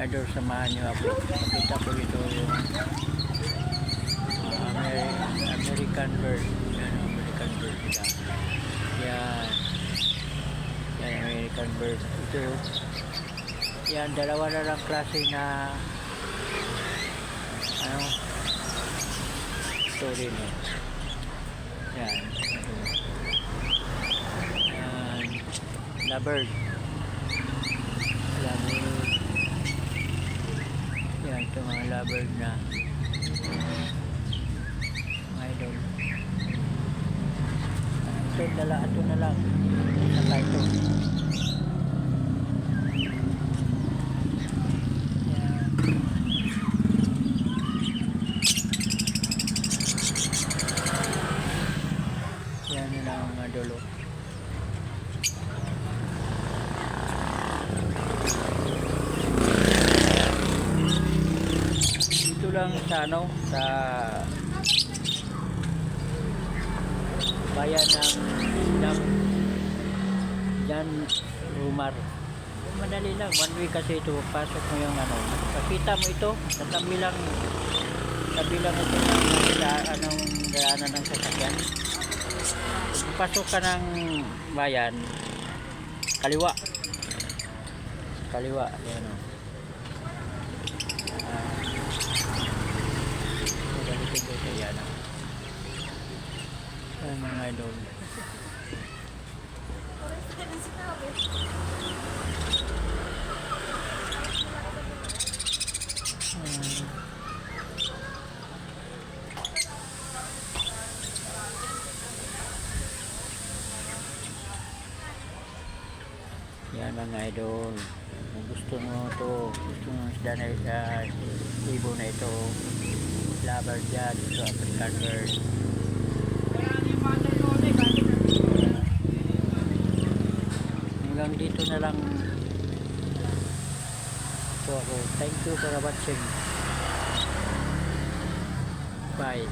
idol, samahan nyo ako. Pakita ko ito yung American bird. Yan, American bird nila. Yan. Yan, American bird. Ito. Yan, dalawa na lang klase na story no. Yan. Yan. Lovebird. Lovebird. Yan, ito mga lovebird na mga idol. Ito na lang. Saka ito. Yan na lang mga dulo. Dito lang sa sa bayan ng Jan Rumar. Madali lang, one way kasi ito. Pasok mo yung makita mo ito sa tabi lang ito sa daanan ng sasakyan. Pasok ka ng bayan, kaliwa yan o. Ganito dito yan o. Yan mga idol. Yan mga idol, kung gusto mo isda na ibo na ito, lovebird yan, ito African bird. Hanggang dito na lang po ako. Thank you for watching. Bye.